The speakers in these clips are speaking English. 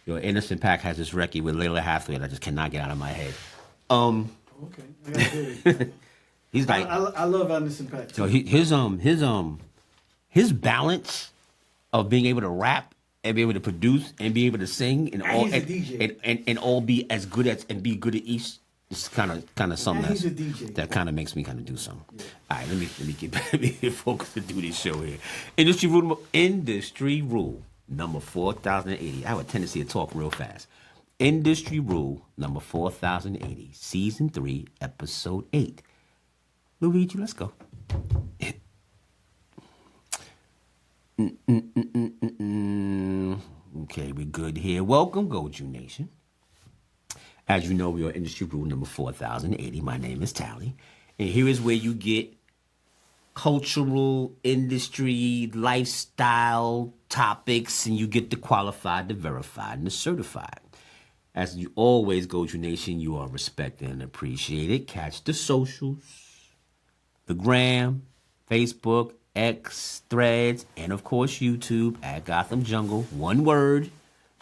Your Innocent Pack has this record with Layla Hathaway that I just cannot get out of my head. Okay, I gotta hear it. He's like, I love Innocent Pack. so his balance of being able to rap and be able to produce and be able to sing and all he's a DJ. and all be as good as and be good at each. It's kind of something he's a DJ. that kind of makes me kind of do something. Yeah. All right, let me get focused to do this show here. Industry rule number 4080. I have a tendency to talk real fast. Industry rule number 4080, season 3, episode 8. Luigi, let's go. Okay, we're good here. Welcome, Goju Nation. As you know, we are industry rule number 4080. My name is Tally. And here is where you get cultural, industry, lifestyle topics, and you get the qualified, the verified, and the certified. As you always, Goju Nation, you are respected and appreciated. Catch the socials, the gram, Facebook, X, Threads, and of course YouTube at Gotham Jungle. One word,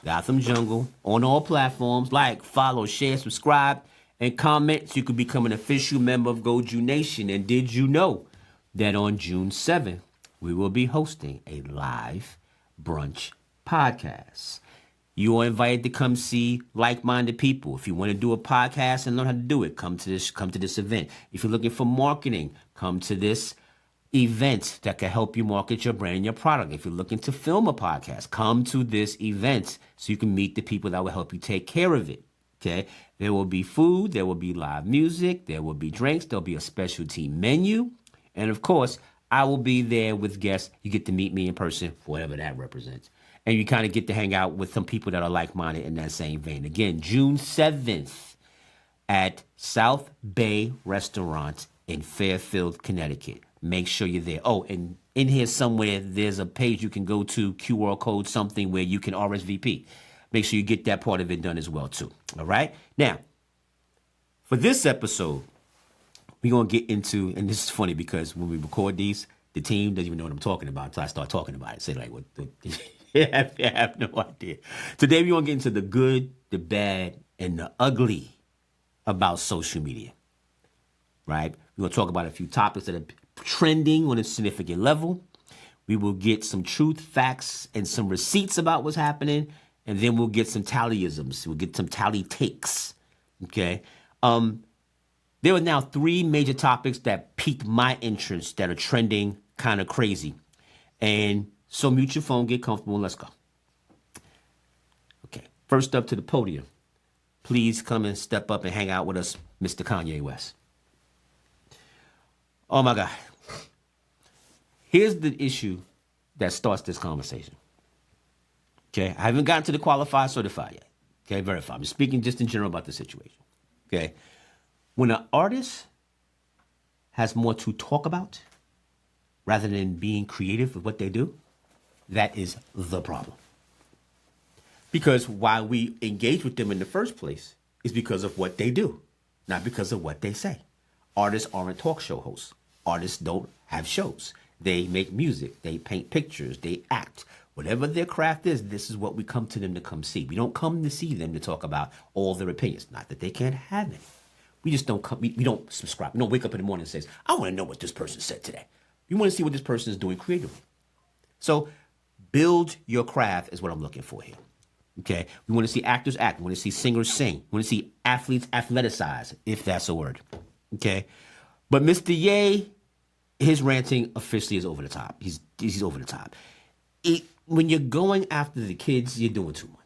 Gotham Jungle, on all platforms. Like, follow, share, subscribe, and comment so you can become an official member of Goju Nation. And did you know that on June 7th, we will be hosting a live brunch podcast? You are invited to come see like-minded people. If you want to do a podcast and learn how to do it, come to this event. If you're looking for marketing, come to this event that can help you market your brand and your product. If you're looking to film a podcast, come to this event so you can meet the people that will help you take care of it. Okay? There will be food, there will be live music, there will be drinks, there'll be a specialty menu, and of course, I will be there with guests. You get to meet me in person, whatever that represents. And you kind of get to hang out with some people that are like-minded in that same vein. Again, June 7th at South Bay Restaurant in Fairfield, Connecticut. Make sure you're there. Oh, and in here somewhere, there's a page you can go to, QR code something where you can RSVP. Make sure you get that part of it done as well, too. All right? Now, for this episode, we're going to get into, and this is funny because when we record these, the team doesn't even know what I'm talking about until I start talking about it. Say, like, what? You have no idea. Today, we're going to get into the good, the bad, and the ugly about social media. Right? We're going to talk about a few topics that are trending on a significant level. We will get some truth, facts, and some receipts about what's happening. And then we'll get some tallyisms. We'll get some tally takes. Okay? There are now 3 major topics that piqued my interest that are trending kind of crazy. And so mute your phone, get comfortable, and let's go. Okay, first up to the podium. Please come and step up and hang out with us, Mr. Kanye West. Oh, my God. Here's the issue that starts this conversation. Okay, I haven't gotten to the qualified, certified yet. Okay, verified. I'm speaking just in general about the situation. Okay. When an artist has more to talk about rather than being creative with what they do, that is the problem. Because why we engage with them in the first place is because of what they do, not because of what they say. Artists aren't talk show hosts. Artists don't have shows. They make music. They paint pictures. They act. Whatever their craft is, this is what we come to them to come see. We don't come to see them to talk about all their opinions. Not that they can't have any. We just don't come, we don't subscribe. We don't wake up in the morning and say, I want to know what this person said today. You want to see what this person is doing creatively. So build your craft is what I'm looking for here. Okay? We want to see actors act. We want to see singers sing. We want to see athletes athleticize, if that's a word. Okay? But Mr. Ye, his ranting officially is over the top. He's over the top. When you're going after the kids, you're doing too much.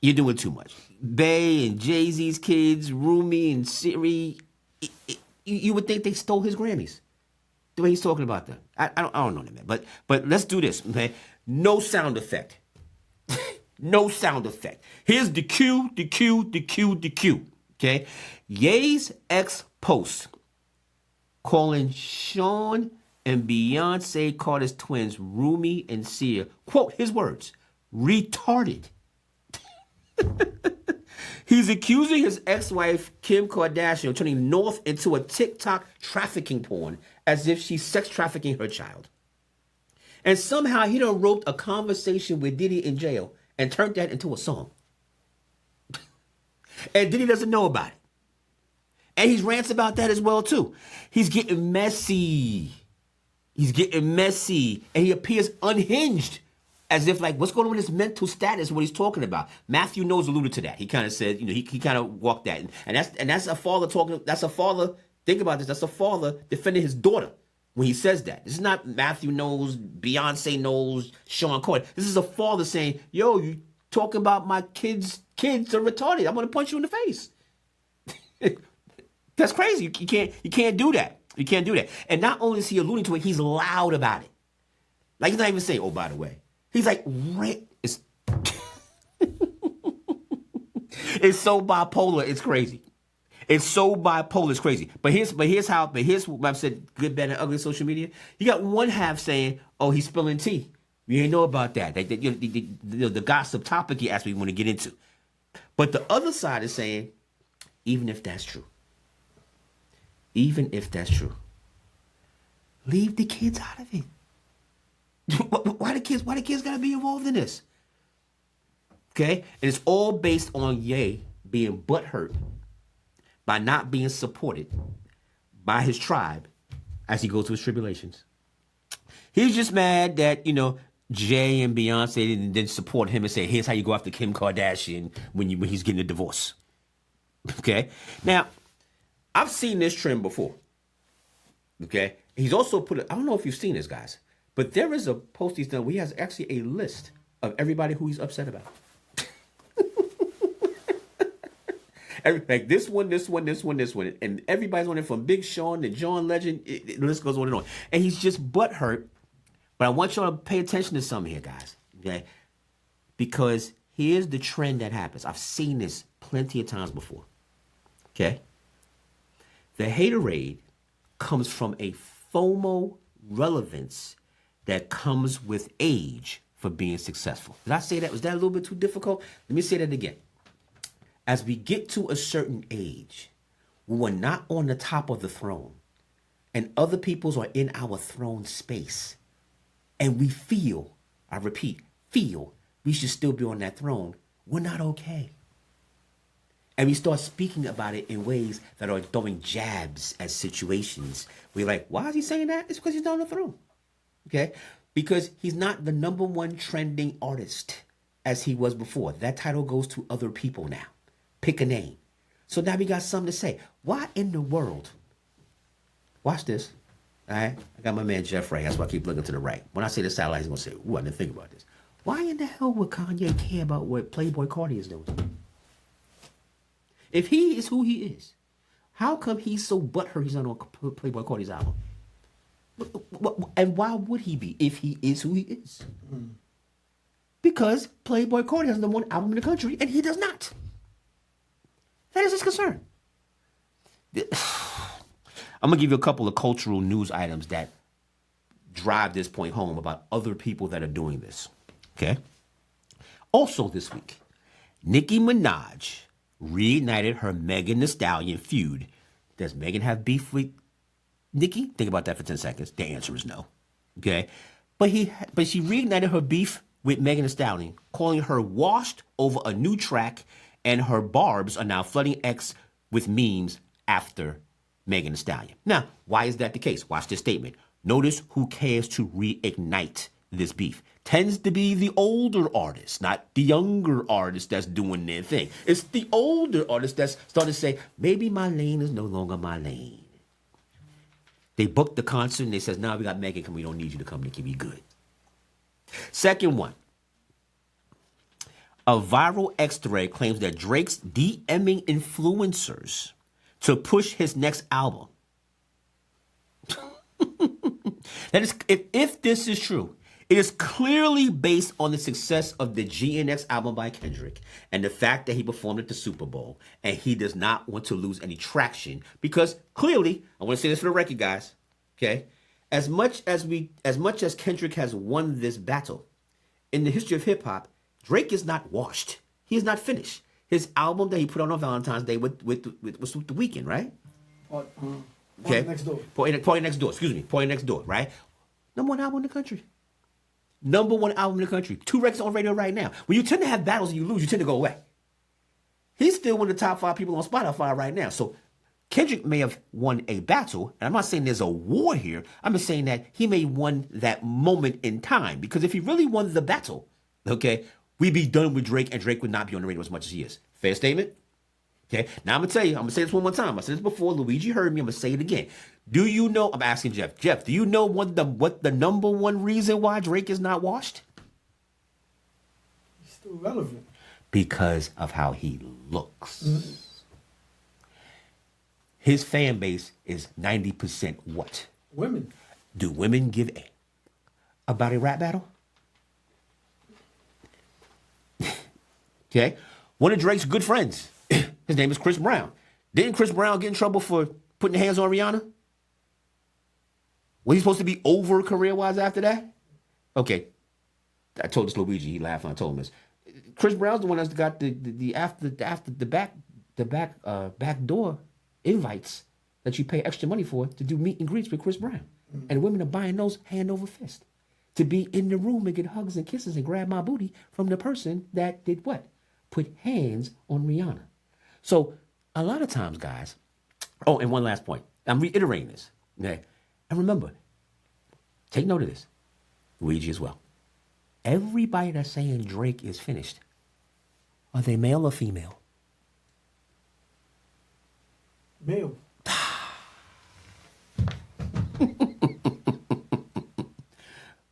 You're doing too much. Bey and Jay-Z's kids, Rumi and Siri, you would think they stole his Grammys. The way he's talking about them. I don't know them, man. But let's do this, okay? No sound effect. No sound effect. Here's the cue, okay? Ye's ex-post calling Sean and Beyonce Carter's twins, Rumi and Sia, quote, his words, retarded. He's accusing his ex-wife, Kim Kardashian, of turning North into a TikTok trafficking porn as if she's sex trafficking her child. And somehow he done wrote a conversation with Diddy in jail and turned that into a song. And Diddy doesn't know about it. And he's rants about that as well, too. He's getting messy. He's getting messy. And he appears unhinged. As if, like, what's going on with his mental status, what he's talking about. Matthew Knowles alluded to that. He kind of said, he kind of walked that. And that's a father talking, that's a father, think about this, that's a father defending his daughter when he says that. This is not Matthew Knowles, Beyonce Knowles, Sean Coy. This is a father saying, yo, you talking about my kids are retarded. I'm going to punch you in the face. That's crazy. You can't do that. You can't do that. And not only is he alluding to it, he's loud about it. Like, he's not even saying, oh, by the way. He's like, it's it's so bipolar, it's crazy. It's so bipolar, it's crazy. But here's what I've said, good, bad, and ugly social media. You got one half saying, oh, he's spilling tea. We ain't know about that. The gossip topic he asked me want to get into. But the other side is saying, even if that's true, leave the kids out of it. Why the kids gotta be involved in this? Okay? And it's all based on Ye being butthurt by not being supported by his tribe as he goes through his tribulations. He's just mad that, Jay and Beyonce didn't support him and say, here's how you go after Kim Kardashian when he's getting a divorce. Okay? Now, I've seen this trend before. Okay? He's also I don't know if you've seen this, guys. But there is a post he's done where he has actually a list of everybody who he's upset about. Like this one. And everybody's on it from Big Sean to John Legend. The list goes on and on. And he's just butthurt. But I want y'all to pay attention to something here, guys. Okay? Because here's the trend that happens. I've seen this plenty of times before. Okay? The haterade comes from a FOMO relevance that comes with age for being successful. Did I say that? Was that a little bit too difficult? Let me say that again. As we get to a certain age, when we're not on the top of the throne, and other peoples are in our throne space, and we feel we should still be on that throne, we're not okay. And we start speaking about it in ways that are throwing jabs at situations. We're like, why is he saying that? It's because he's not on the throne. Okay? Because he's not the number one trending artist as he was before. That title goes to other people now. Pick a name. So now we got something to say. Why in the world? Watch this. All right? I got my man Jeff Ray. That's why I keep looking to the right. When I say the satellite, he's going to say, ooh, I didn't think about this. Why in the hell would Kanye care about what Playboy Cardi is doing? If he is who he is, how come he's so butthurt he's not on Playboy Cardi's album? And why would he be if he is who he is? Because Playboy Cardi has the one album in the country and he does not. That is his concern. I'm going to give you a couple of cultural news items that drive this point home about other people that are doing this. Okay? Also this week, Nicki Minaj reignited her Megan Thee Stallion feud. Does Megan have beef with Nicki? Think about that for 10 seconds. The answer is no. Okay? But she reignited her beef with Megan Thee Stallion, calling her washed over a new track, and her barbs are now flooding X with memes after Megan Thee Stallion. Now, why is that the case? Watch this statement. Notice who cares to reignite this beef. Tends to be the older artists, not the younger artists that's doing their thing. It's the older artists that's starting to say, maybe my lane is no longer my lane. They booked the concert and they says, nah, we got Megan, and we don't need you to come to keep you good. Second one. A viral X thread claims that Drake's DMing influencers to push his next album. That is, if this is true, it is clearly based on the success of the GNX album by Kendrick and the fact that he performed at the Super Bowl, and he does not want to lose any traction because clearly, I want to say this for the record, guys, okay? As much as Kendrick has won this battle, in the history of hip hop, Drake is not washed. He is not finished. His album that he put on Valentine's Day was with The Weeknd, right? Okay. Next Door. Party Next Door. Excuse me. Party Next Door, right? Number one album in the country. Number one album in the country. 2 records on radio right now. When you tend to have battles and you lose, you tend to go away. He's still one of the top 5 people on Spotify right now. So Kendrick may have won a battle, and I'm not saying there's a war here. I'm just saying that he may have won that moment in time. Because if he really won the battle, okay, we'd be done with Drake, and Drake would not be on the radio as much as he is. Fair statement? Okay, now I'm going to tell you, I'm going to say this one more time. I said this before, Luigi heard me, I'm going to say it again. Do you know, I'm asking Jeff, do you know what the number one reason why Drake is not washed? He's still relevant. Because of how he looks. Mm-hmm. His fan base is 90% what? Women. Do women give a about a rap battle? Okay. One of Drake's good friends, his name is Chris Brown. Didn't Chris Brown get in trouble for putting hands on Rihanna? Was he supposed to be over career-wise after that? Okay. I told this to Luigi. He laughed when I told him this. Chris Brown's the one that's got the back door invites that you pay extra money for to do meet and greets with Chris Brown. Mm-hmm. And women are buying those hand over fist to be in the room and get hugs and kisses and grab my booty from the person that did what? Put hands on Rihanna. So a lot of times, guys, oh, and one last point. I'm reiterating this. Okay? And remember, take note of this. Luigi as well. Everybody that's saying Drake is finished, are they male or female? Male.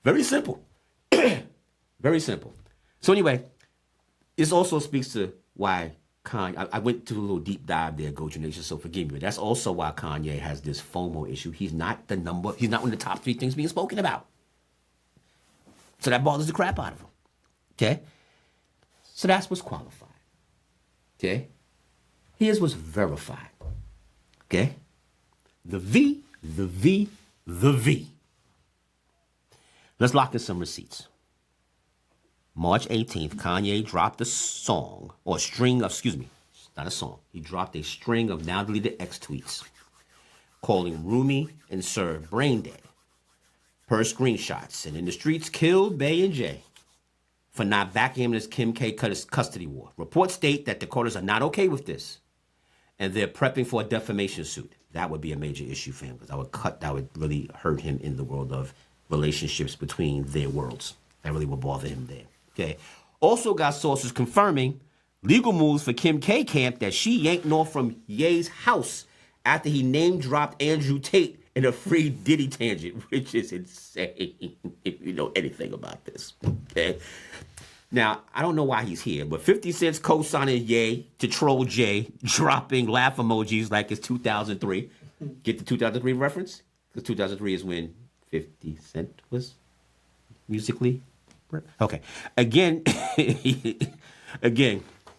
Very simple. Very simple. So anyway, this also speaks to why Kanye, I went to a little deep dive there, Goju Nation, so forgive me. But that's also why Kanye has this FOMO issue. He's not one of the top 3 things being spoken about. So that bothers the crap out of him. Okay? So that's what's qualified. Okay? Here's what's verified. Okay? The V. Let's lock in some receipts. March 18th, Kanye dropped a song, or a string of, not a song. He dropped a string of now deleted X tweets calling Rumi and Sir brain dead. Per screenshots, and in the streets killed Bay and Jay for not backing him in his Kim K custody war. Reports state that the Carters are not okay with this, and they're prepping for a defamation suit. That would be a major issue for him, because that would really hurt him in the world of relationships between their worlds. That really will bother him there. Okay. Also got sources confirming legal moves for Kim K camp that she yanked North from Ye's house after he name dropped Andrew Tate in a free Diddy tangent, which is insane if you know anything about this. Okay. Now, I don't know why he's here, but 50 Cent's co-signing Ye to troll Jay, dropping laugh emojis like it's 2003. Get the 2003 reference? Because 2003 is when 50 Cent was musically. Okay. Again,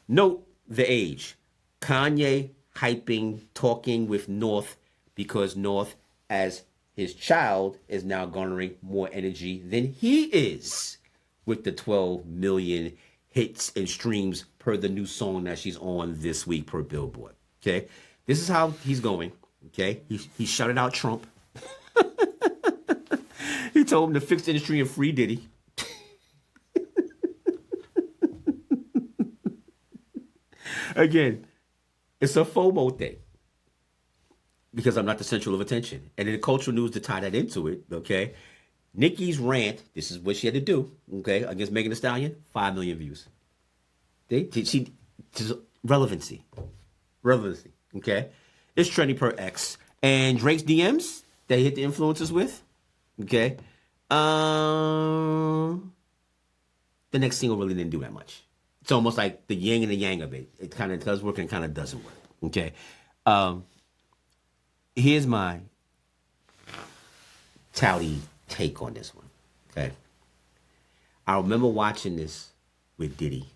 note the age. Kanye hyping, talking with North because North, as his child, is now garnering more energy than he is with the 12 million hits and streams per the new song that she's on this week per Billboard. Okay? This is how he's going. Okay? He shouted out Trump. He told him to fix the industry and free Diddy. Again, it's a FOMO thing because I'm not the central of attention. And in the cultural news to tie that into it, okay, Nicki's rant, this is what she had to do, okay, against Megan Thee Stallion, 5 million views. Relevancy, okay? It's trending per X. And Drake's DMs that he hit the influencers with, okay? The next single really didn't do that much. It's almost like the yin and the yang of it. It kind of does work and kind of doesn't work. Okay. Here's my touty take on this one. Okay. I remember watching this with Diddy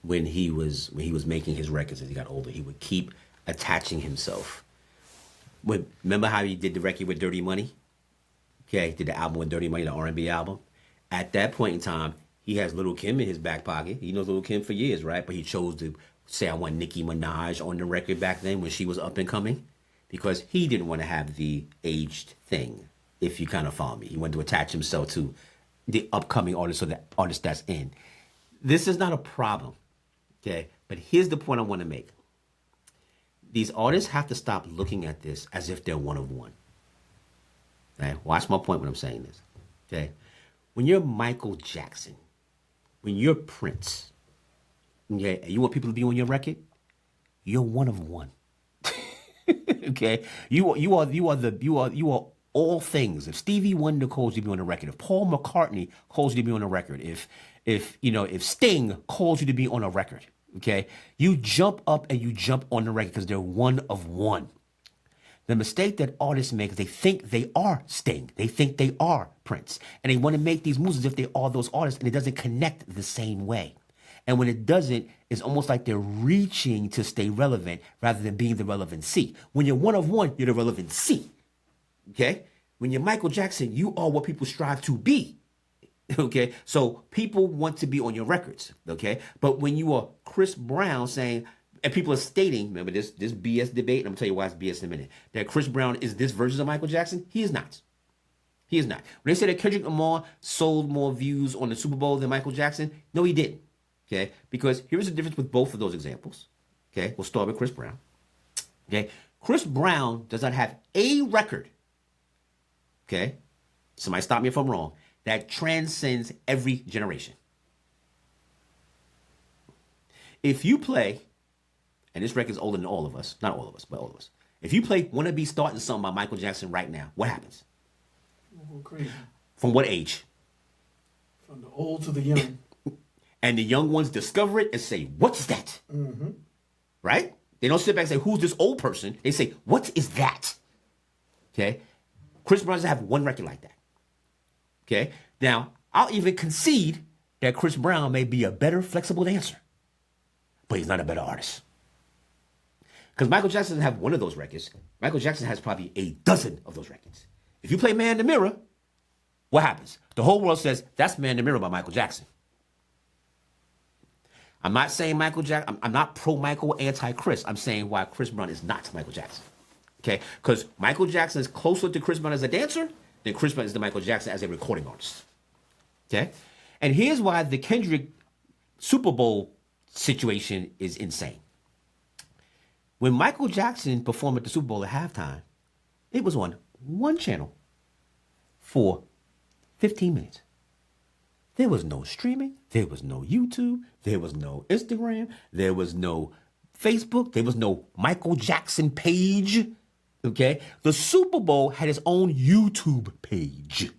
when he was making his records as he got older. He would keep attaching himself. Remember how he did the record with Dirty Money? Okay, he did the album with Dirty Money, the R&B album. At that point in time, he has Lil' Kim in his back pocket. He knows Lil' Kim for years, right? But he chose to say, I want Nicki Minaj on the record back then when she was up and coming, because he didn't want to have the aged thing, if you kind of follow me. He wanted to attach himself to the upcoming artist or the artist that's in. This is not a problem, okay? But here's the point I want to make. These artists have to stop looking at this as if they're one of one. Okay? Watch my point when I'm saying this. Okay? When you're Michael Jackson, when you're Prince, okay, and you want people to be on your record, you're one of one. Okay? You are all things. If Stevie Wonder calls you to be on the record, if Paul McCartney calls you to be on a record, if Sting calls you to be on a record, okay, you jump up and you jump on the record because they're one of one. The mistake that artists make is they think they are Sting. They think they are Prince. And they want to make these moves as if they are those artists, and it doesn't connect the same way. And when it doesn't, it's almost like they're reaching to stay relevant rather than being the relevancy. When you're one of one, you're the relevancy. Okay? When you're Michael Jackson, you are what people strive to be. Okay? So people want to be on your records. Okay? But when you are Chris Brown saying, and people are stating, remember this BS debate, and I'm going to tell you why it's BS in a minute, that Chris Brown is this version of Michael Jackson. He is not. He is not. When they say that Kendrick Lamar sold more views on the Super Bowl than Michael Jackson, no, he didn't. Okay? Because here's the difference with both of those examples. Okay? We'll start with Chris Brown. Okay? Chris Brown does not have a record, okay? Somebody stop me if I'm wrong, that transcends every generation. If you play, and this record's older than all of us, not all of us, but all of us. If you play Wanna Be Starting Something by Michael Jackson right now, what happens? We're crazy. From what age? From the old to the young. And the young ones discover it and say, what's that? Mm-hmm. Right? They don't sit back and say, who's this old person? They say, what is that? Okay? Chris Brown doesn't have one record like that. Okay? Now, I'll even concede that Chris Brown may be a better flexible dancer, but he's not a better artist. Because Michael Jackson doesn't have one of those records. Michael Jackson has probably a dozen of those records. If you play Man in the Mirror, what happens? The whole world says, that's Man in the Mirror by Michael Jackson. I'm not saying Michael Jackson, I'm not pro-Michael, anti-Chris. I'm saying why Chris Brown is not Michael Jackson. Okay? Because Michael Jackson is closer to Chris Brown as a dancer than Chris Brown is to Michael Jackson as a recording artist. Okay? And here's why the Kendrick Super Bowl situation is insane. When Michael Jackson performed at the Super Bowl at halftime, it was on one channel for 15 minutes. There was no streaming. There was no YouTube. There was no Instagram. There was no Facebook. There was no Michael Jackson page. Okay? The Super Bowl had its own YouTube page.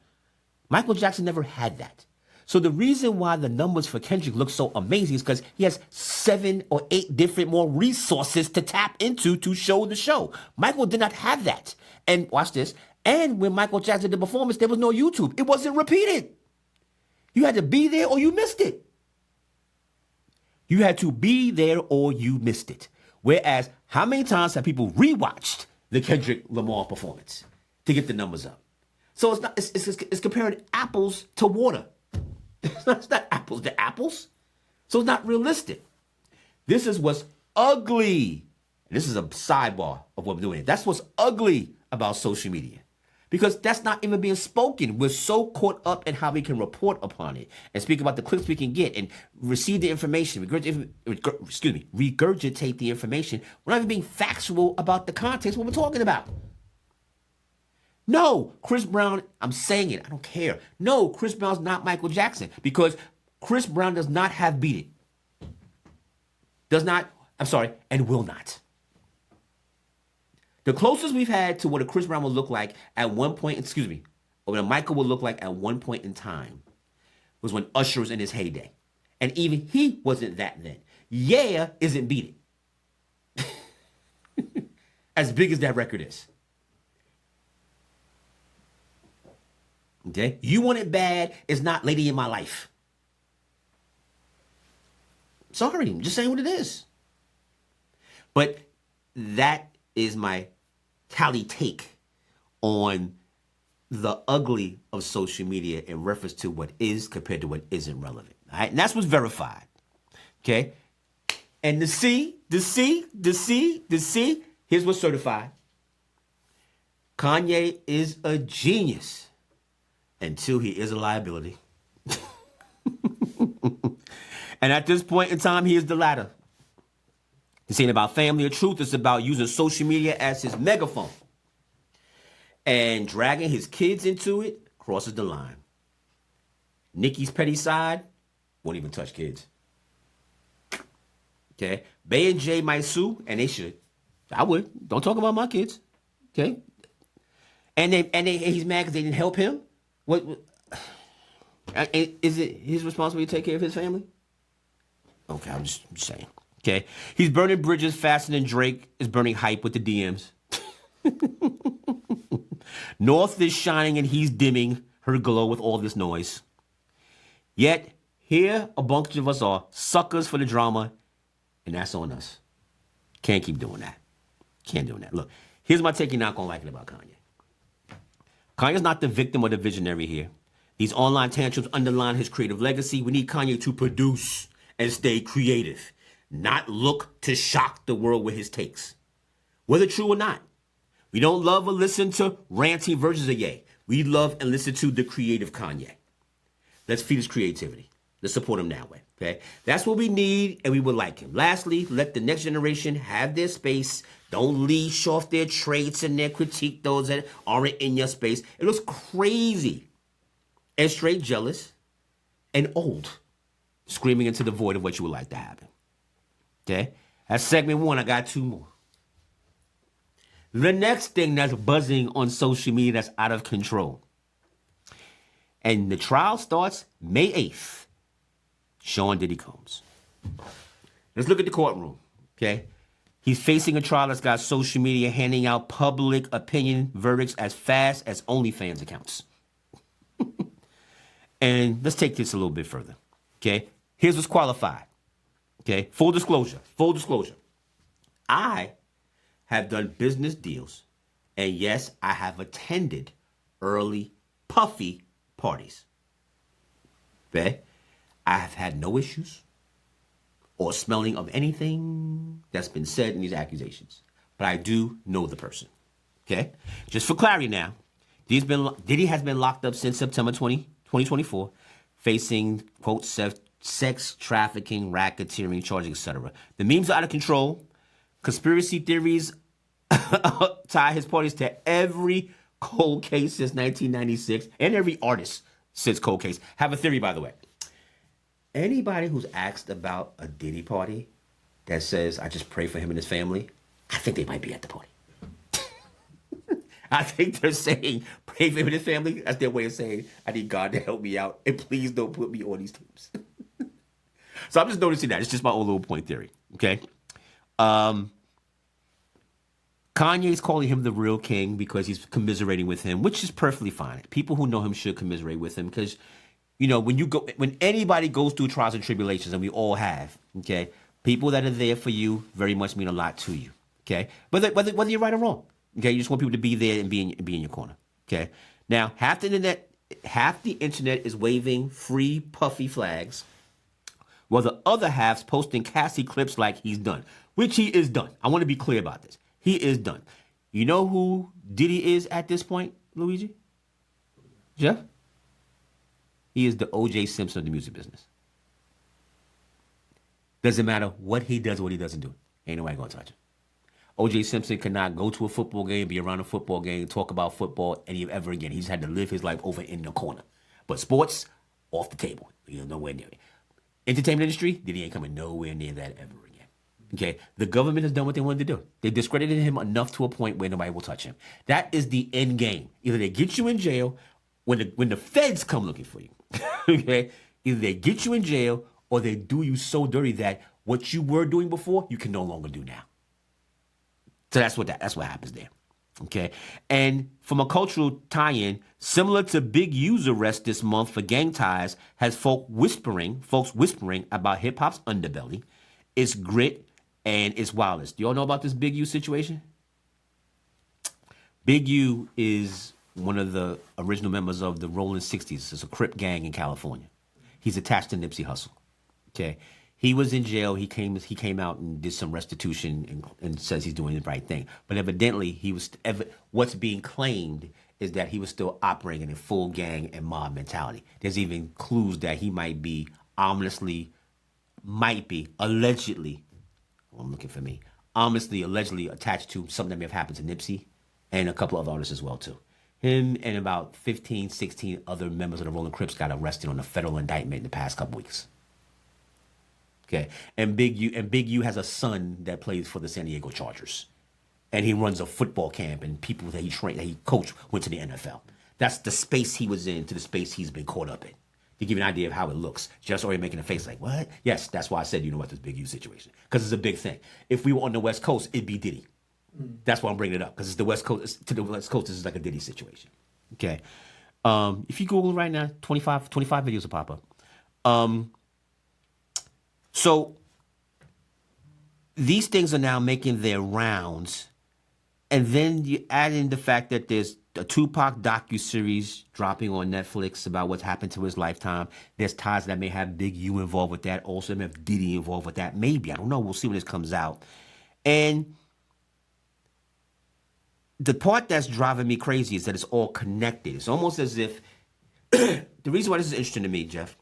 Michael Jackson never had that. So the reason why the numbers for Kendrick look so amazing is because he has 7 or 8 different more resources to tap into to show the show. Michael did not have that. And watch this. And when Michael Jackson did the performance, there was no YouTube. It wasn't repeated. You had to be there or you missed it. You had to be there or you missed it. Whereas, how many times have people rewatched the Kendrick Lamar performance to get the numbers up? So it's comparing apples to water. It's not apples to apples. So it's not realistic. This is what's ugly. This is a sidebar of what we're doing. That's what's ugly about social media. Because that's not even being spoken. We're so caught up in how we can report upon it and speak about the clicks we can get and receive the information, regurgitate the information. We're not even being factual about the context of what we're talking about. No, Chris Brown, I'm saying it, I don't care. No, Chris Brown's not Michael Jackson because Chris Brown does not have Beat It. And will not. The closest we've had to what a Chris Brown will look like at one point, or what a Michael will look like at one point in time was when Usher was in his heyday. And even he wasn't that then. Yeah isn't Beat It. As big as that record is. Okay? You Want It Bad is not Lady in My Life. Sorry, I'm just saying what it is. But that is my tally take on the ugly of social media in reference to what is compared to what isn't relevant. All right? And that's what's verified. Okay? And the C, here's what's certified. Kanye is a genius until he is a liability. And at this point in time, he is the latter. This ain't about family or truth. It's about using social media as his megaphone. And dragging his kids into it crosses the line. Nicki's petty side won't even touch kids. Okay? Bay and Jay might sue, and they should. I would. Don't talk about my kids. Okay? And he's mad because they didn't help him? What is it his responsibility to take care of his family? Okay, I'm just saying. Okay? He's burning bridges faster than Drake is burning hype with the DMs. North is shining and he's dimming her glow with all this noise. Yet, here a bunch of us are suckers for the drama, and that's on us. Can't keep doing that. Can't do that. Look, here's my take you're not going to like it about Kanye. Kanye's not the victim or the visionary here. These online tantrums underline his creative legacy. We need Kanye to produce and stay creative, not look to shock the world with his takes. Whether true or not. We don't love or listen to ranting versions of Ye. We love and listen to the creative Kanye. Let's feed his creativity. Let's support him that way, okay? That's what we need, and we would like him. Lastly, let the next generation have their space. Don't leash off their traits and their critique those that aren't in your space. It looks crazy and straight jealous and old, screaming into the void of what you would like to happen, okay? That's segment one. I got two more. The next thing that's buzzing on social media that's out of control. And the trial starts May 8th. Sean Diddy Combs. Let's look at the courtroom, okay? He's facing a trial that's got social media handing out public opinion verdicts as fast as OnlyFans accounts. And let's take this a little bit further, okay? Here's what's qualified, okay? Full disclosure. I have done business deals, and yes, I have attended early puffy parties. Okay? I have had no issues or smelling of anything that's been said in these accusations. But I do know the person. Okay? Just for clarity now, Diddy has been locked up since September 2024, facing, quote, sex trafficking, racketeering charges, etc. The memes are out of control. Conspiracy theories tie his parties to every cold case since 1996 and every artist since cold case. Have a theory, by the way. Anybody who's asked about a Diddy party that says, I just pray for him and his family, I think they might be at the party. I think they're saying, pray for him and his family. That's their way of saying, I need God to help me out, and please don't put me on these teams. So I'm just noticing that. It's just my own little point theory, okay? Kanye's calling him the real king because he's commiserating with him, which is perfectly fine. People who know him should commiserate with him because, you know, when anybody goes through trials and tribulations, and we all have, okay, people that are there for you very much mean a lot to you, okay? Whether you're right or wrong, okay? You just want people to be there and be in your corner, okay? Now, half the internet is waving free puffy flags, while the other half's posting Cassie clips like he's done, which he is done. I want to be clear about this. He is done. You know who Diddy is at this point, Luigi? Jeff? He is the O.J. Simpson of the music business. Doesn't matter what he does or what he doesn't do. Ain't nobody going to touch him. O.J. Simpson cannot go to a football game, be around a football game, talk about football ever again. He just had to live his life over in the corner. But sports, off the table. He's nowhere near it. Entertainment industry, Diddy ain't coming nowhere near that ever again. Okay, the government has done what they wanted to do. They discredited him enough to a point where nobody will touch him. That is the end game. Either they get you in jail when the feds come looking for you. Okay, either they get you in jail or they do you so dirty that what you were doing before you can no longer do now. So that's what happens there. Okay, and from a cultural tie-in, similar to Big U's arrest this month for gang ties, has folks whispering about hip hop's underbelly, its grit, and its wildness. Do y'all know about this Big U situation? Big U is one of the original members of the Rolling 60s. It's a Crip gang in California. He's attached to Nipsey Hussle. Okay, he was in jail. He came out and did some restitution and says he's doing the right thing. But evidently, what's being claimed is that he was still operating in a full gang and mob mentality. There's even clues that he allegedly I'm looking for me. Ominously, allegedly attached to something that may have happened to Nipsey and a couple other artists as well, too. Him and about 15, 16 other members of the Rolling Crips got arrested on a federal indictment in the past couple weeks. Okay. And Big U has a son that plays for the San Diego Chargers. And he runs a football camp, and people that he trained, that he coached, went to the NFL. That's the space he was in to the space he's been caught up in. To give you an idea of how it looks. Just already making a face like, what? Yes, that's why I said, you know what, this Big U situation. Because it's a big thing. If we were on the West Coast, it'd be Diddy. That's why I'm bringing it up. Because it's the West Coast. To the West Coast, this is like a Diddy situation. Okay. If you Google right now, 25 videos will pop up. So these things are now making their rounds. And then you add in the fact that there's a Tupac docuseries dropping on Netflix about what's happened to his lifetime. There's ties that may have Big U involved with that. Also, may have Diddy involved with that. Maybe. I don't know. We'll see when this comes out. And the part that's driving me crazy is that it's all connected. It's almost as if the reason why this is interesting to me, Jeff,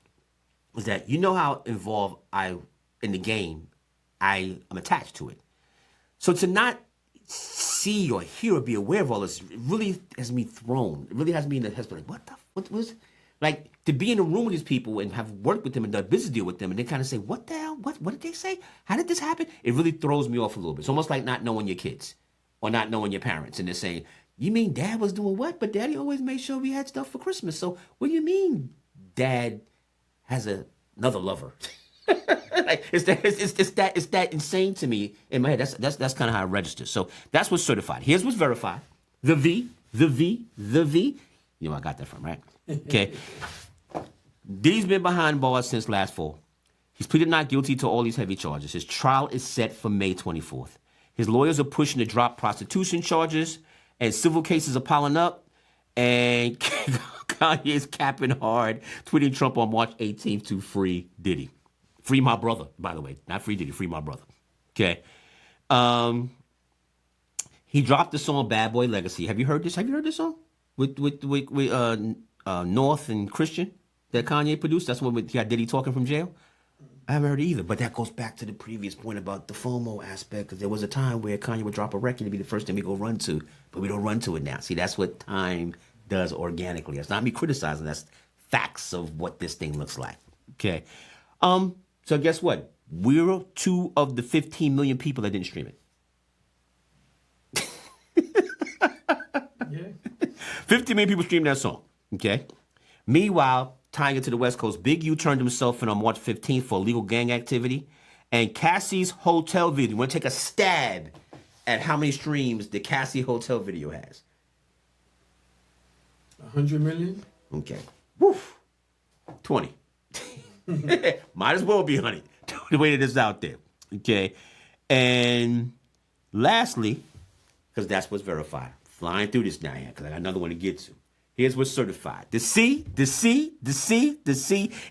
is that you know how involved in the game I am attached to it. So to not see or hear or be aware of all this, it really has me thrown. It really has me in the head, like, what was, like, to be in a room with these people and have worked with them and done business deal with them, and they kind of say, what the hell? What did they say? How did this happen? It really throws me off a little bit. It's almost like not knowing your kids or not knowing your parents, and they're saying, you mean Dad was doing what? But Daddy always made sure we had stuff for Christmas. So what do you mean Dad has another lover? Like, it's that insane to me in my head. That's kind of how I register. So that's what's certified. Here's what's verified. The V. You know where I got that from, right? Okay. Diddy's been behind bars since last fall. He's pleaded not guilty to all these heavy charges. His trial is set for May 24th. His lawyers are pushing to drop prostitution charges, and civil cases are piling up. And Kanye is capping hard, tweeting Trump on March 18th to free Diddy. Free my brother, by the way. Not free Diddy, free my brother. Okay. He dropped the song Bad Boy Legacy. Have you heard this? Have you heard this song? With North and Christian that Kanye produced? That's when he got Diddy talking from jail? I haven't heard it either, but that goes back to the previous point about the FOMO aspect, because there was a time where Kanye would drop a record and be the first thing we go run to, but we don't run to it now. See, that's what time does organically. That's not me criticizing. That's facts of what this thing looks like. Okay. So guess what? We're 2 of the 15 million people that didn't stream it. Yeah. 15 million people streamed that song. Okay. Meanwhile, tying it to the West Coast, Big U turned himself in on March 15th for illegal gang activity. And Cassie's hotel video. You want to take a stab at how many streams the Cassie hotel video has? 100 million? Okay. Woof. 20. Might as well be 100. The way that it's out there. Okay. And lastly, because that's what's verified. Flying through this now, because I got another one to get to. Here's what's certified. The C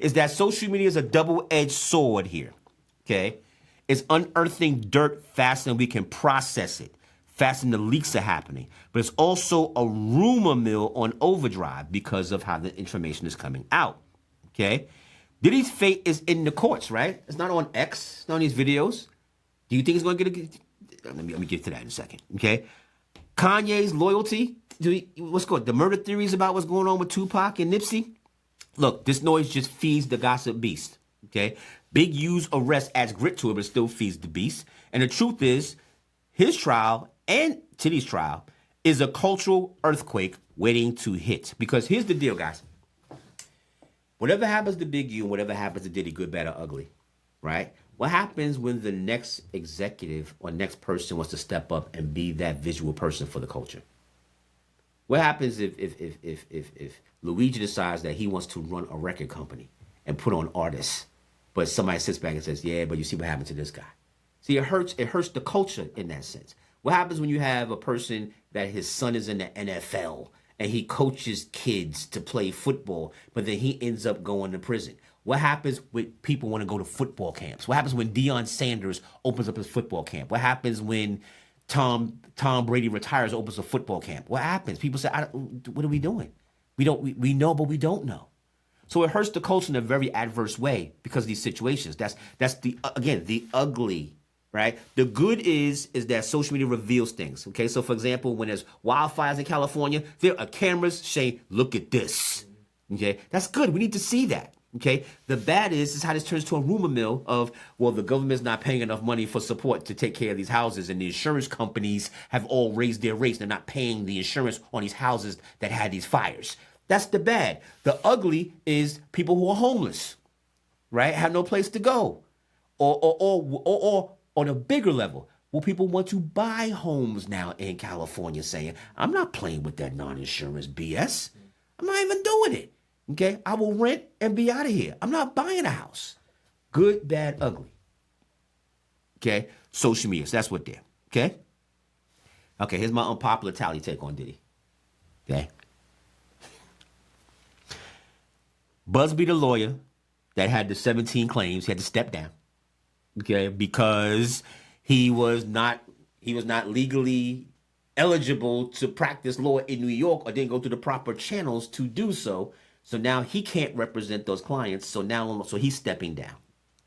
is that social media is a double-edged sword here. Okay? It's unearthing dirt faster than we can process it, faster than the leaks are happening. But it's also a rumor mill on overdrive because of how the information is coming out. Okay? Diddy's fate is in the courts, right? It's not on X. It's not on these videos. Do you think it's going to get a... Let me get to that in a second. Okay? Kanye's loyalty... What's good? The murder theories about what's going on with Tupac and Nipsey. Look, this noise just feeds the gossip beast. Okay, Big U's arrest adds grit to it, but it still feeds the beast. And the truth is, his trial and Tiddy's trial is a cultural earthquake waiting to hit. Because here's the deal, guys. Whatever happens to Big U and whatever happens to Diddy, good, bad, or ugly, right? What happens when the next executive or next person wants to step up and be that visual person for the culture? What happens if Luigi decides that he wants to run a record company and put on artists, but somebody sits back and says, yeah, but you see what happened to this guy? See, it hurts the culture in that sense. What happens when you have a person that his son is in the NFL and he coaches kids to play football, but then he ends up going to prison? What happens when people want to go to football camps? What happens when Deion Sanders opens up his football camp? What happens when Tom Brady retires, opens a football camp? What happens? People say, what are we doing? We know, but we don't know. So it hurts the culture in a very adverse way because of these situations. That's the ugly, right? The good is that social media reveals things. Okay, so for example, when there's wildfires in California, there are cameras saying, "Look at this." Okay, that's good. We need to see that. Okay, the bad is how this turns to a rumor mill of, well, the government's not paying enough money for support to take care of these houses, and the insurance companies have all raised their rates. They're not paying the insurance on these houses that had these fires. That's the bad. The ugly is people who are homeless, right? Have no place to go, or on a bigger level, will people want to buy homes now in California, saying, "I'm not playing with that non-insurance BS. I'm not even doing it." Okay, I will rent and be out of here. I'm not buying a house. Good, bad, ugly. Okay, social media. So that's what they're. Okay. Okay, here's my unpopular tally take on Diddy. Okay. Busby, the lawyer that had the 17 claims, he had to step down. Okay, because he was not legally eligible to practice law in New York, or didn't go through the proper channels to do so. So now he can't represent those clients. So he's stepping down.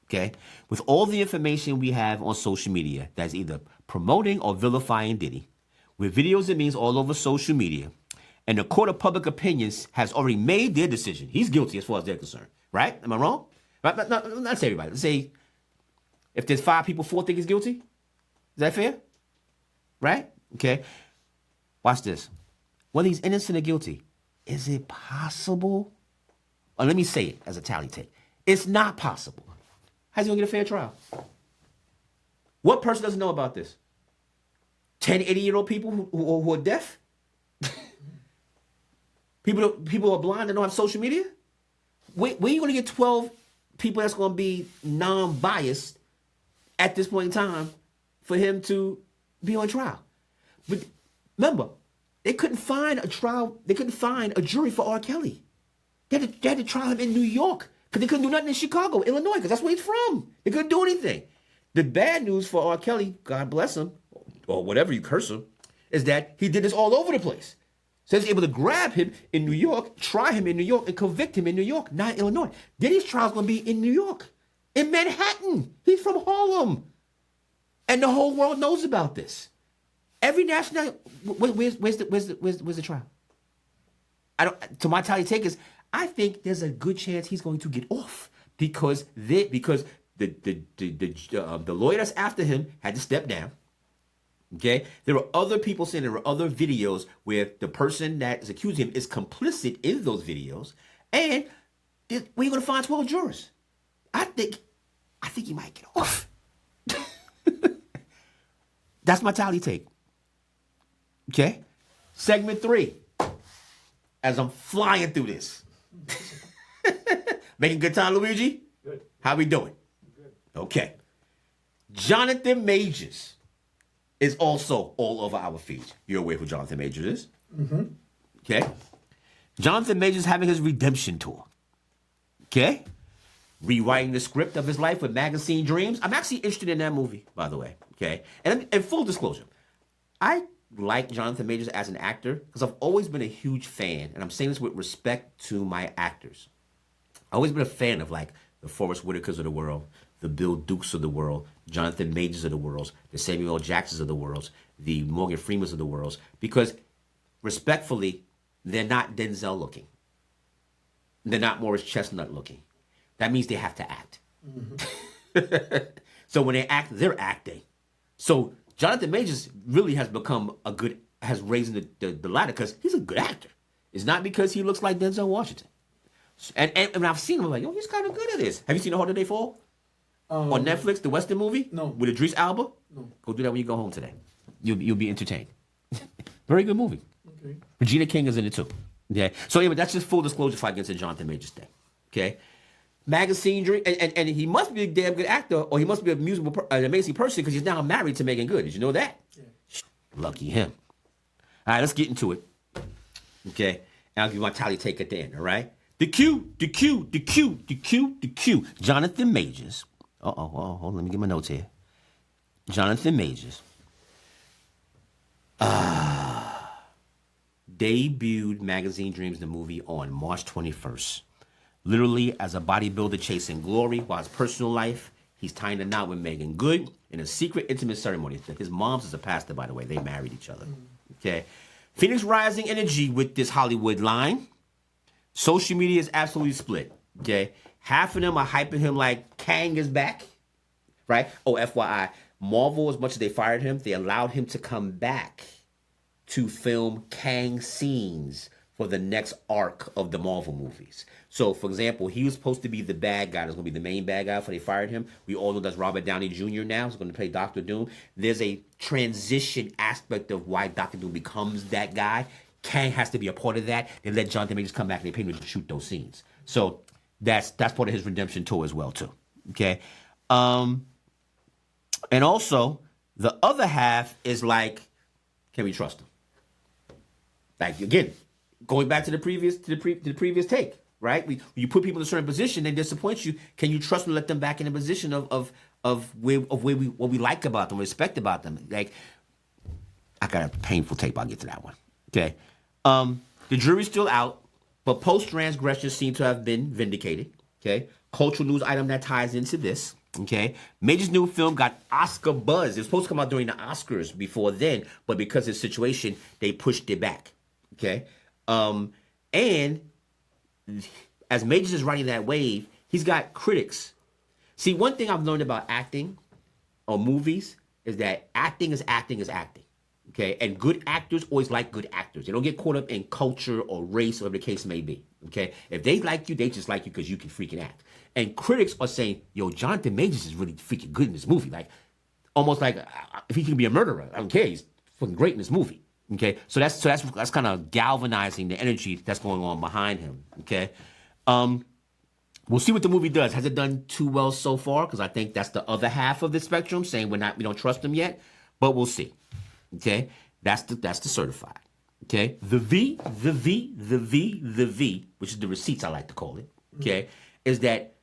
Okay. With all the information we have on social media that's either promoting or vilifying Diddy, with videos and memes all over social media, and the court of public opinions has already made their decision. He's guilty as far as they're concerned. Right? Am I wrong? Right? Not say everybody. Let's say if there's 5 people, 4 think he's guilty. Is that fair? Right? Okay. Watch this. Whether he's innocent or guilty, is it possible? Or let me say it as a tally take. It's not possible. How's he gonna get a fair trial? What person doesn't know about this? 10, 80-year-old people who are deaf? people who are blind and don't have social media? Where are you gonna get 12 people that's gonna be non-biased at this point in time for him to be on trial? But remember, they couldn't find a trial. They couldn't find a jury for R. Kelly. They had to trial him in New York because they couldn't do nothing in Chicago, Illinois, because that's where he's from. They couldn't do anything. The bad news for R. Kelly, God bless him, or whatever you curse him, is that he did this all over the place. So he's able to grab him in New York, try him in New York, and convict him in New York, not Illinois. Diddy's trial's going to be in New York, in Manhattan. He's from Harlem. And the whole world knows about this. Every nationality, where's the trial? To my tally take is, I think there's a good chance he's going to get off because the lawyer that's after him had to step down. Okay, there were other people saying there were other videos where the person that is accusing him is complicit in those videos, and where are you going to find 12 jurors? I think he might get off. That's my tally take. Okay, segment 3. As I'm flying through this, making good time, Luigi. Good. How we doing? Good. Okay. Jonathan Majors is also all over our feed. You're aware who Jonathan Majors is? Mm-hmm. Okay. Jonathan Majors having his redemption tour. Okay. Rewriting the script of his life with Magazine Dreams. I'm actually interested in that movie, by the way. Okay. And full disclosure, I like Jonathan Majors as an actor because I've always been a huge fan, and I'm saying this with respect to my actors. I've always been a fan of like the Forrest Whitakers of the world, the Bill Dukes of the world, Jonathan Majors of the world, the Samuel L. Jacksons of the world, the Morgan Freemans of the world, because respectfully, they're not Denzel looking. They're not Morris Chestnut looking. That means they have to act. Mm-hmm. So when they act, they're acting. So Jonathan Majors really has become has raised the ladder because he's a good actor. It's not because he looks like Denzel Washington. And I've seen him, I'm like, yo, he's kind of good at this. Have you seen The Harder They Fall? On Netflix, the Western movie? No. With Idris Elba? No. Go do that when you go home today. You'll be entertained. Very good movie. Okay. Regina King is in it too. Okay. So anyway, that's just full disclosure if I get to Jonathan Majors thing. Okay. Magazine Dream, and he must be a damn good actor, or he must be an amazing person because he's now married to Megan Good. Did you know that? Yeah. Lucky him. All right, let's get into it. Okay. And I'll give you my tally take at the end, all right? The Q. Jonathan Majors. Hold on, let me get my notes here. Jonathan Majors. Debuted Magazine Dreams, the movie, on March 21st. Literally as a bodybuilder chasing glory, while his personal life, He's tying the knot with Megan Good in a secret intimate ceremony. His mom's is a pastor, by the way. They married each other. Okay. Phoenix Rising energy with this Hollywood line. Social media is absolutely split. Okay. Half of them are hyping him like Kang is back. Right? Oh, FYI. Marvel, as much as they fired him, they allowed him to come back to film Kang scenes for the next arc of the Marvel movies. So, for example, he was supposed to be the bad guy. That's going to be the main bad guy before they fired him. We all know that's Robert Downey Jr. now. He's going to play Doctor Doom. There's a transition aspect of why Doctor Doom becomes that guy. Kang has to be a part of that. They let Jonathan Majors come back and they paid him to shoot those scenes. So that's part of his redemption tour as well, too. Okay? And also, the other half is like, can we trust him? Like, again, going back to the previous take, right? When you put people in a certain position, they disappoint you. Can you trust them to let them back in a position of what we like about them, respect about them? Like, I got a painful tape. I'll get to that one. Okay. The jury's still out, but post-transgressions seem to have been vindicated. Okay. Cultural news item that ties into this. Okay. Major's new film got Oscar buzz. It was supposed to come out during the Oscars before then, but because of the situation, they pushed it back. Okay. And as Majors is riding that wave, he's got critics. See, one thing I've learned about acting or movies is that acting is acting is acting. Okay. And good actors always like good actors. They don't get caught up in culture or race, or whatever the case may be. Okay. If they like you, they just like you because you can freaking act. And critics are saying, yo, Jonathan Majors is really freaking good in this movie. Like, almost like if he can be a murderer, I don't care. He's fucking great in this movie. Okay, so that's kind of galvanizing the energy that's going on behind him. Okay, we'll see what the movie does. Has it done too well so far? Because I think that's the other half of the spectrum, saying we don't trust him yet, but we'll see. Okay, that's the certified. Okay, the V, which is the receipts I like to call it. Okay, is that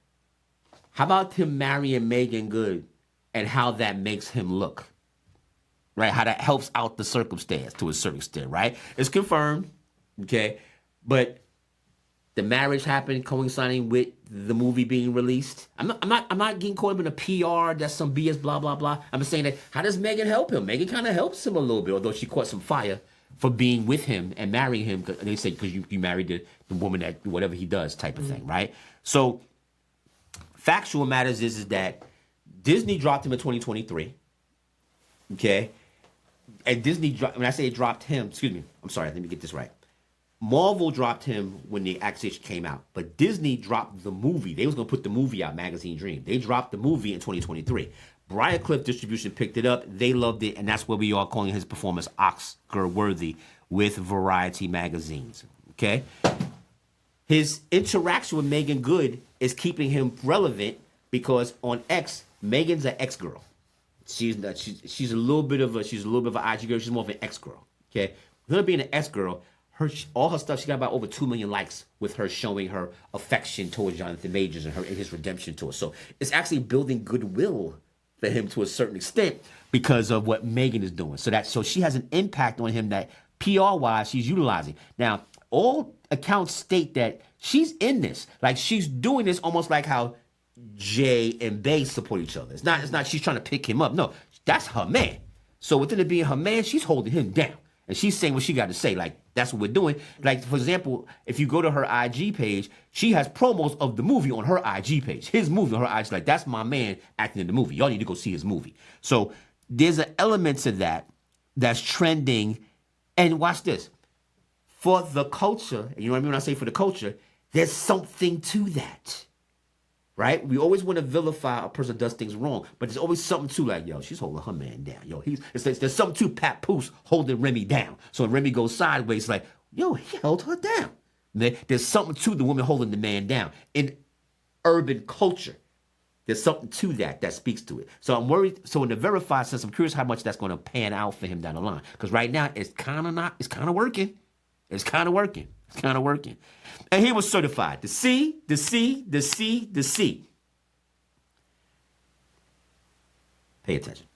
how about him marrying Megan Good and how that makes him look? Right, how that helps out the circumstance to a certain extent, right? It's confirmed, okay? But the marriage happened coinciding with the movie being released. I'm not getting caught up in a PR that's some BS, blah, blah, blah. I'm just saying that, how does Megan help him? Megan kind of helps him a little bit, although she caught some fire for being with him and marrying him. They say because you married the woman that whatever he does type of thing, right? So factual matters is that Disney dropped him in 2023, okay? And Disney, when I say it dropped him, excuse me, I'm sorry, let me get this right. Marvel dropped him when the accusation came out, but Disney dropped the movie. They was going to put the movie out, Magazine Dream. They dropped the movie in 2023. Briarcliff Distribution picked it up. They loved it, and that's where we are calling his performance Oscar-worthy with Variety magazines, okay? His interaction with Megan Good is keeping him relevant because on X, Megan's an X-girl. She's a little bit of an IG girl. She's more of an X girl. Okay, with her being an X girl, all her stuff, she got about over 2 million likes with her showing her affection towards Jonathan Majors and his redemption tour. So it's actually building goodwill for him to a certain extent because of what Megan is doing. So she has an impact on him that PR wise she's utilizing. Now all accounts state that she's in this, like she's doing this almost like how Jay and Bay support each other. It's not she's trying to pick him up. No, that's her man. So within it being her man, she's holding him down. And she's saying what she got to say. Like, that's what we're doing. Like, for example, if you go to her IG page, she has promos of the movie on her IG page. His movie on her IG. Like, that's my man acting in the movie. Y'all need to go see his movie. So there's an element to that that's trending. And watch this. For the culture, and you know what I mean when I say for the culture, there's something to that. Right? We always want to vilify a person that does things wrong, but there's always something to like, yo, she's holding her man down. Yo, there's something to Papoose holding Remy down. So when Remy goes sideways, it's like, yo, he held her down. There's something to the woman holding the man down. In urban culture, there's something to that speaks to it. So I'm worried. So in the verified sense, I'm curious how much that's going to pan out for him down the line. Because right now, it's kind of working. It's kind of working. And he was certified. The C. Pay attention.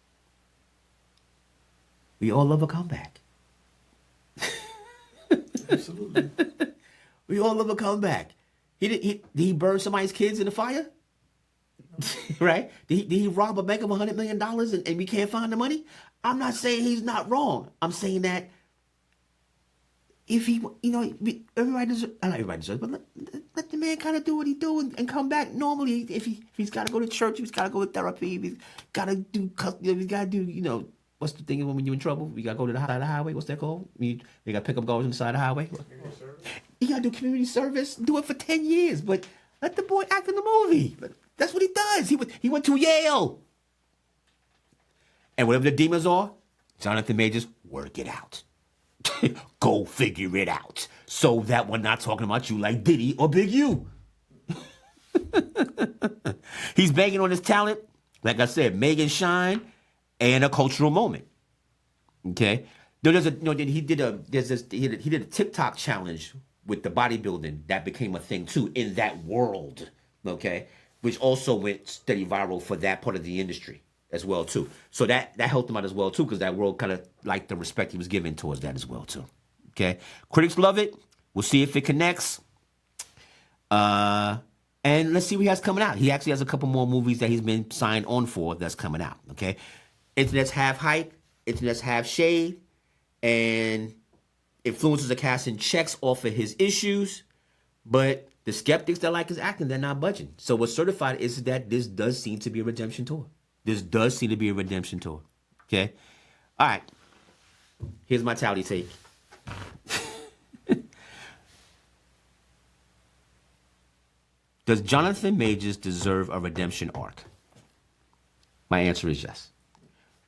We all love a comeback. Absolutely. We all love a comeback. Did he burn somebody's kids in the fire? Right? Did he rob a bank of $100 million and we can't find the money? I'm not saying he's not wrong. I'm saying that if he, everybody deserves, not everybody deserves, but let the man kind of do what he do and come back normally. If he's got to go to church, he's got to go to therapy, he's got to do, he's got to do, what's the thing when you're in trouble? We got to go to the side of the highway. What's that called? They got to pick up garbage on the side of the highway. You got to do community service. Do it for 10 years, but let the boy act in the movie. But that's what he does. He went to Yale. And whatever the demons are, Jonathan Majors, work it out. Go figure it out. So that we're not talking about you like Diddy or Big U. He's banking on his talent. Like I said, Megan Shine and a cultural moment. Okay? He did a TikTok challenge with the bodybuilding that became a thing too in that world. Okay? Which also went steady viral for that part of the industry as well too. So that helped him out as well too, because that world kind of liked the respect he was giving towards that as well too. Okay, critics love it. We'll see if it connects. And let's see what he has coming out. He actually has a couple more movies that he's been signed on for that's coming out. Okay, internet's half hype, internet's half shade, and influencers are casting checks off of his issues, but the skeptics that like his acting, they're not budging. So what's certified is that this does seem to be a redemption tour. This does seem to be a redemption tour. Okay? All right. Here's my tally take. Does Jonathan Majors deserve a redemption arc? My answer is yes.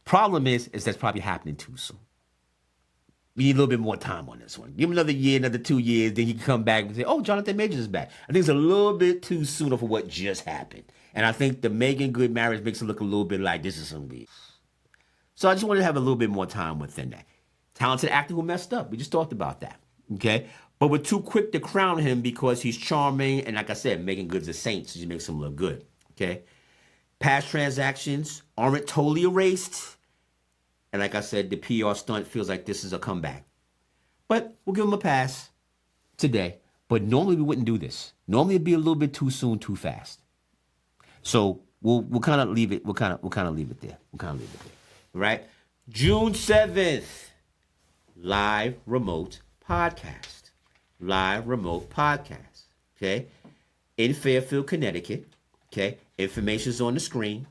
Problem is that's probably happening too soon. We need a little bit more time on this one. Give him another year, another 2 years, then he can come back and say, oh, Jonathan Majors is back. I think it's a little bit too soon for what just happened. And I think the Megan Good marriage makes it look a little bit like this is some weird. So I just wanted to have a little bit more time within that. Talented actor who messed up. We just talked about that. Okay? But we're too quick to crown him because he's charming. And like I said, Megan Good's a saint, so she makes him look good. Okay? Past transactions aren't totally erased. And like I said, the PR stunt feels like this is a comeback. But we'll give him a pass today. But normally we wouldn't do this. Normally it'd be a little bit too soon, too fast. So we'll kind of leave it. We'll kind of leave it there. Right? June 7th, live remote podcast. Okay? In Fairfield, Connecticut. Okay? Information's on the screen.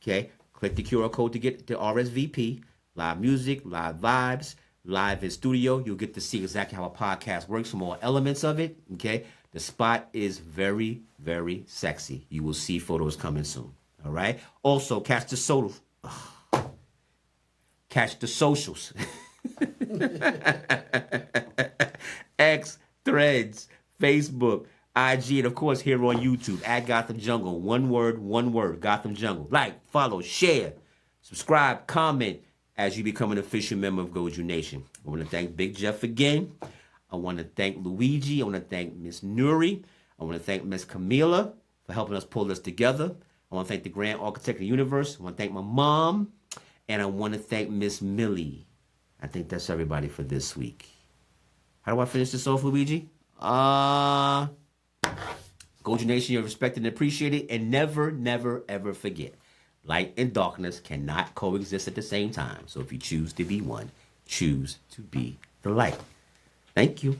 Okay? Click the QR code to get the RSVP. Live music, live vibes, live in studio. You'll get to see exactly how a podcast works from all elements of it. Okay? The spot is very, very sexy. You will see photos coming soon. All right? Also, catch the socials. X, Threads, Facebook, IG, and of course here on YouTube at Gotham Jungle. One word, Gotham Jungle. Like, follow, share, subscribe, comment as you become an official member of Goju Nation. I want to thank Big Jeff again. I want to thank Luigi. I want to thank Miss Nuri. I want to thank Miss Camila for helping us pull this together. I want to thank the Grand Architect of the Universe. I want to thank my mom. And I want to thank Miss Millie. I think that's everybody for this week. How do I finish this off, Luigi? Goju Nation, you're respected and appreciated. And never, never, ever forget, light and darkness cannot coexist at the same time. So if you choose to be one, choose to be the light. Thank you.